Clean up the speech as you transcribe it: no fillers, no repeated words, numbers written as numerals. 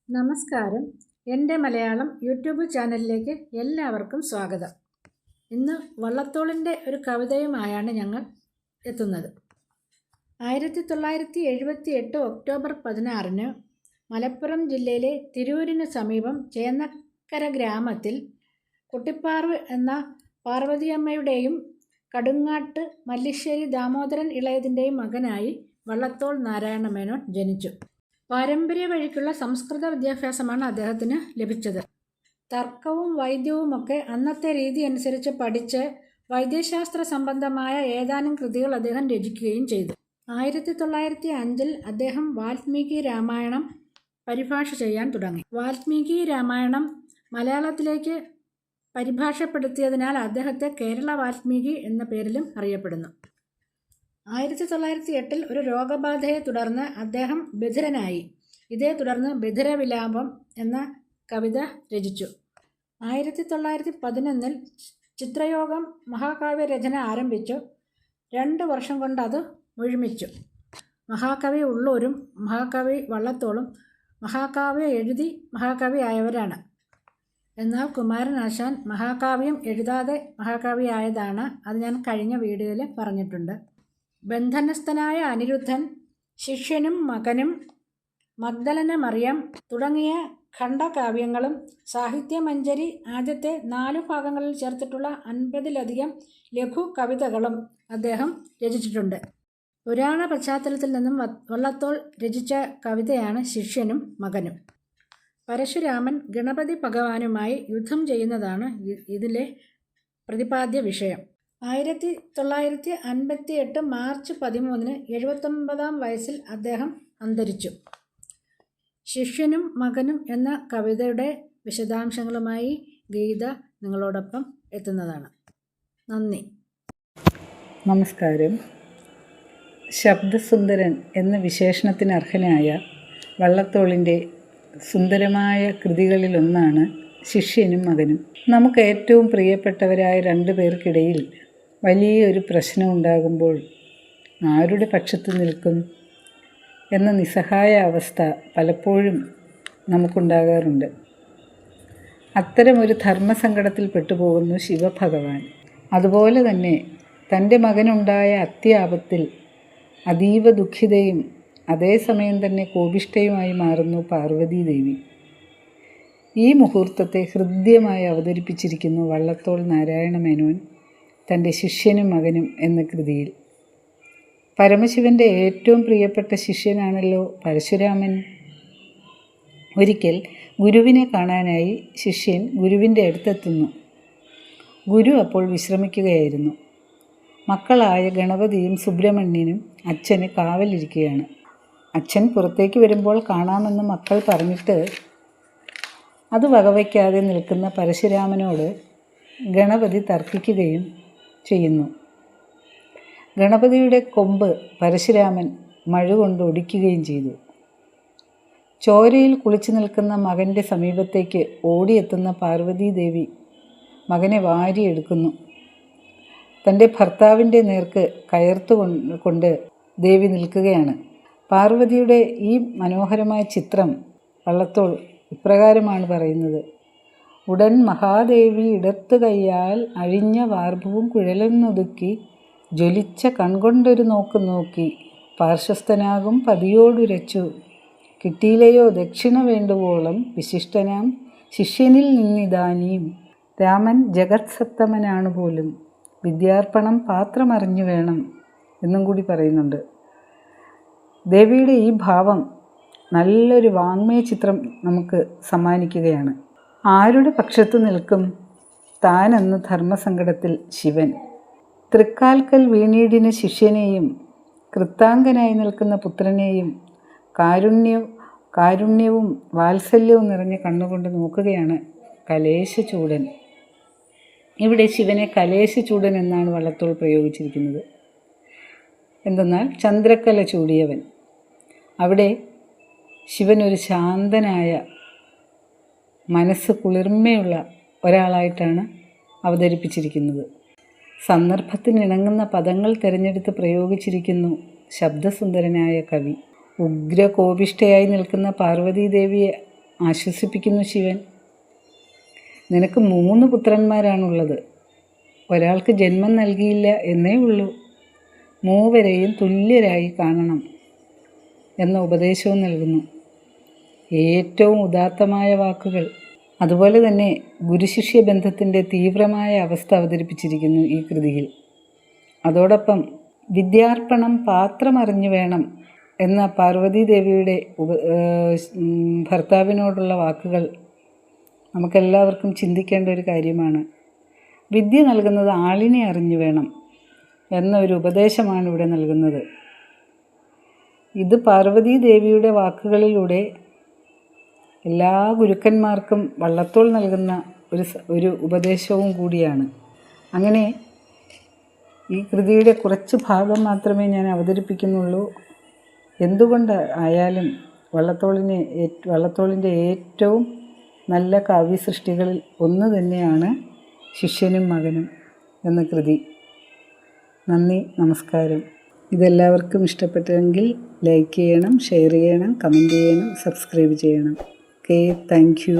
നമസ്കാരം. എൻ്റെ മലയാളം യൂട്യൂബ് ചാനലിലേക്ക് എല്ലാവർക്കും സ്വാഗതം. ഇന്ന് വള്ളത്തോളിൻ്റെ ഒരു കവിതയുമായാണ് ഞങ്ങൾ എത്തുന്നത്. 1978 ഒക്ടോബർ 16 മലപ്പുറം ജില്ലയിലെ തിരൂരിന് സമീപം ചേന്നക്കര ഗ്രാമത്തിൽ കുട്ടിപ്പാർവ് എന്ന പാർവതിയമ്മയുടെയും കടുങ്ങാട്ട് മല്ലിശ്ശേരി ദാമോദരൻ ഇളയതിൻ്റെയും മകനായി വള്ളത്തോൾ നാരായണ മേനോൻ ജനിച്ചു. പാരമ്പര്യ വഴിക്കുള്ള സംസ്കൃത വിദ്യാഭ്യാസമാണ് അദ്ദേഹത്തിന് ലഭിച്ചത്. തർക്കവും വൈദ്യവുമൊക്കെ അന്നത്തെ രീതി അനുസരിച്ച് പഠിച്ച് വൈദ്യശാസ്ത്ര സംബന്ധമായ ഏതാനും കൃതികൾ അദ്ദേഹം രചിക്കുകയും ചെയ്തു. 1905 അദ്ദേഹം വാൽമീകി രാമായണം പരിഭാഷ ചെയ്യാൻ തുടങ്ങി. വാൽമീകി രാമായണം മലയാളത്തിലേക്ക് പരിഭാഷപ്പെടുത്തിയതിനാൽ അദ്ദേഹത്തെ കേരള വാൽമീകി എന്ന പേരിലും അറിയപ്പെടുന്നു. 1908 ഒരു രോഗബാധയെ തുടർന്ന് അദ്ദേഹം ബധിരനായി. ഇതേ തുടർന്ന് ബധിരവിലാപം എന്ന കവിത രചിച്ചു. 1911 ചിത്രയോഗം മഹാകാവ്യ രചന ആരംഭിച്ചു. 2 വർഷം കൊണ്ട് അത് മുഴുമിച്ചു. മഹാകവി ഉള്ളൂരും മഹാകവി വള്ളത്തോളും മഹാകാവ്യം എഴുതി മഹാകവി ആയവരാണ്. എന്നാൽ കുമാരനാശാൻ മഹാകാവ്യം എഴുതാതെ മഹാകവിയായതാണ്. അത് ഞാൻ കഴിഞ്ഞ വീഡിയോയിൽ പറഞ്ഞിട്ടുണ്ട്. ബന്ധനസ്ഥനായ അനിരുദ്ധൻ, ശിഷ്യനും മകനും, മഗ്ദലന മറിയം തുടങ്ങിയ ഖണ്ഡകാവ്യങ്ങളും സാഹിത്യമഞ്ജരി ആദ്യത്തെ 4 ഭാഗങ്ങളിൽ ചേർത്തിട്ടുള്ള 50-ലധികം ലഘു കവിതകളും അദ്ദേഹം രചിച്ചിട്ടുണ്ട്. പുരാണ പശ്ചാത്തലത്തിൽ നിന്നും വള്ളത്തോൾ രചിച്ച കവിതയാണ് ശിഷ്യനും മകനും. പരശുരാമൻ ഗണപതി ഭഗവാനുമായി യുദ്ധം ചെയ്യുന്നതാണ് ഇതിലെ പ്രതിപാദ്യ വിഷയം. 1958 മാർച്ച് 13 79-ാം വയസ്സിൽ അദ്ദേഹം അന്തരിച്ചു. ശിഷ്യനും മകനും എന്ന കവിതയുടെ വിശദാംശങ്ങളുമായി ഗീത നിങ്ങളോടൊപ്പം എത്തുന്നതാണ്. നന്ദി. നമസ്കാരം. ശബ്ദസുന്ദരൻ എന്ന വിശേഷണത്തിന് അർഹനായ വള്ളത്തോളിൻ്റെ സുന്ദരമായ കൃതികളിലൊന്നാണ് ശിഷ്യനും മകനും. നമുക്ക് ഏറ്റവും പ്രിയപ്പെട്ടവരായ 2 പേർക്കിടയിൽ വലിയൊരു പ്രശ്നമുണ്ടാകുമ്പോൾ ആരുടെ പക്ഷത്ത് നിൽക്കും എന്ന നിസ്സഹായ അവസ്ഥ പലപ്പോഴും നമുക്കുണ്ടാകാറുണ്ട്. അത്തരമൊരു ധർമ്മസങ്കടത്തിൽ പെട്ടുപോകുന്നു ശിവഭഗവാൻ. അതുപോലെ തന്നെ തൻ്റെ മകനുണ്ടായ അത്യാപത്തിൽ അതീവ ദുഃഖിതയും അതേസമയം തന്നെ കോപിഷ്ഠയുമായി മാറുന്നു പാർവതീദേവി. ഈ മുഹൂർത്തത്തെ ഹൃദ്യമായി അവതരിപ്പിച്ചിരിക്കുന്നു വള്ളത്തോൾ നാരായണ മേനോൻ തൻ്റെ ശിഷ്യനും മകനും എന്ന കൃതിയിൽ. പരമശിവൻ്റെ ഏറ്റവും പ്രിയപ്പെട്ട ശിഷ്യനാണല്ലോ പരശുരാമൻ. ഒരിക്കൽ ഗുരുവിനെ കാണാനായി ശിഷ്യൻ ഗുരുവിൻ്റെ അടുത്തെത്തുന്നു. ഗുരു അപ്പോൾ വിശ്രമിക്കുകയായിരുന്നു. മക്കളായ ഗണപതിയും സുബ്രഹ്മണ്യനും അച്ഛന് കാവലിരിക്കുകയാണ്. അച്ഛൻ പുറത്തേക്ക് വരുമ്പോൾ കാണാമെന്ന് മക്കൾ പറഞ്ഞിട്ട് അത് വകവയ്ക്കാതെ നിൽക്കുന്ന പരശുരാമനോട് ഗണപതി തർക്കിക്കുകയും ചെയ്യുന്നു. ഗണപതിയുടെ കൊമ്പ് പരശുരാമൻ മഴ കൊണ്ട് ഒടിക്കുകയും ചെയ്തു. ചോരയിൽ കുളിച്ചു നിൽക്കുന്ന മകൻ്റെ സമീപത്തേക്ക് ഓടിയെത്തുന്ന പാർവതീദേവി മകനെ വാരിയെടുക്കുന്നു. തൻ്റെ ഭർത്താവിൻ്റെ നേർക്ക് കയർത്തുകൊണ്ട് ദേവി നിൽക്കുകയാണ്. പാർവതിയുടെ ഈ മനോഹരമായ ചിത്രം വള്ളത്തോൾ ഇപ്രകാരമാണ് പറയുന്നത്: ഉടൻ മഹാദേവി ഇടത്തു കൈയാൽ അഴിഞ്ഞ വാർഭവും കുഴലൊന്നൊതുക്കി ജ്വലിച്ച കൺകൊണ്ടൊരു നോക്ക് നോക്കി പാർശ്വസ്ഥനാകും പതിയോടുരച്ചു കിട്ടിയിലയോ ദക്ഷിണ വേണ്ടുവോളം വിശിഷ്ടനാം ശിഷ്യനിൽ നിന്നിതാനീം രാമൻ ജഗത് സത്തമനാണ് പോലും വിദ്യാർപ്പണം പാത്രമറിഞ്ഞു വേണം എന്നും കൂടി പറയുന്നുണ്ട്. ദേവിയുടെ ഈ ഭാവം നല്ലൊരു വാങ്മയ ചിത്രം നമുക്ക് സമ്മാനിക്കുകയാണ്. ആരുടെ പക്ഷത്ത് നിൽക്കും താനെന്ന് ധർമ്മസങ്കടത്തിൽ ശിവൻ. തൃക്കാൽക്കൽ വീണീടിന് ശിഷ്യനെയും കൃത്താങ്കനായി നിൽക്കുന്ന പുത്രനെയും കാരുണ്യവും വാത്സല്യവും നിറഞ്ഞ കണ്ണുകൊണ്ട് നോക്കുകയാണ് കലേശചൂടൻ. ഇവിടെ ശിവനെ കലേശചൂടൻ എന്നാണ് വള്ളത്തോൾ പ്രയോഗിച്ചിരിക്കുന്നത്. എന്തെന്നാൽ ചന്ദ്രക്കല ചൂടിയവൻ. അവിടെ ശിവൻ ഒരു ശാന്തനായ മനസ്സ് കുളിർമയുള്ള ഒരാളായിട്ടാണ് അവതരിപ്പിച്ചിരിക്കുന്നത്. സന്ദർഭത്തിനിണങ്ങുന്ന പദങ്ങൾ തിരഞ്ഞെടുത്ത് പ്രയോഗിച്ചിരിക്കുന്നു ശബ്ദസുന്ദരനായ കവി. ഉഗ്രകോപിഷ്ഠയായി നിൽക്കുന്ന പാർവതീദേവിയെ ആശ്വസിപ്പിക്കുന്നു ശിവൻ. നിനക്ക് 3 പുത്രന്മാരാണുള്ളത്. ഒരാൾക്ക് ജന്മം നൽകിയില്ല എന്നേ ഉള്ളൂ. മൂവരെയും തുല്യരായി കാണണം എന്ന ഉപദേശവും നൽകുന്നു. ഏറ്റവും ഉദാത്തമായ വാക്കുകൾ. അതുപോലെ തന്നെ ഗുരുശിഷ്യ ബന്ധത്തിൻ്റെ തീവ്രമായ അവസ്ഥ അവതരിപ്പിച്ചിരിക്കുന്നു ഈ കൃതിയിൽ. അതോടൊപ്പം വിദ്യാർപ്പണം പാത്രമറിഞ്ഞു വേണം എന്ന പാർവതീദേവിയുടെ ഭർത്താവിനോടുള്ള വാക്കുകൾ നമുക്കെല്ലാവർക്കും ചിന്തിക്കേണ്ട ഒരു കാര്യമാണ്. വിദ്യ നൽകുന്നത് ആളിനെ അറിഞ്ഞു വേണം എന്നൊരു ഉപദേശമാണ് ഇവിടെ നൽകുന്നത്. ഇത് പാർവതീദേവിയുടെ വാക്കുകളിലൂടെ എല്ലാ ഗുരുക്കന്മാർക്കും വള്ളത്തോൾ നൽകുന്ന ഒരു ഉപദേശവും കൂടിയാണ്. അങ്ങനെ ഈ കൃതിയുടെ കുറച്ച് ഭാഗം മാത്രമേ ഞാൻ അവതരിപ്പിക്കുന്നുള്ളൂ. എന്തുകൊണ്ട് ആയാലും വള്ളത്തോളിൻ്റെ ഏറ്റവും നല്ല കാവ്യസൃഷ്ടികളിൽ ഒന്ന് തന്നെയാണ് ശിഷ്യനും മകനും എന്ന കൃതി. നന്ദി, നമസ്കാരം. ഇതെല്ലാവർക്കും ഇഷ്ടപ്പെട്ടെങ്കിൽ ലൈക്ക് ചെയ്യണം, ഷെയർ ചെയ്യണം, കമൻറ്റ് ചെയ്യണം, സബ്സ്ക്രൈബ് ചെയ്യണം. Okay, thank you.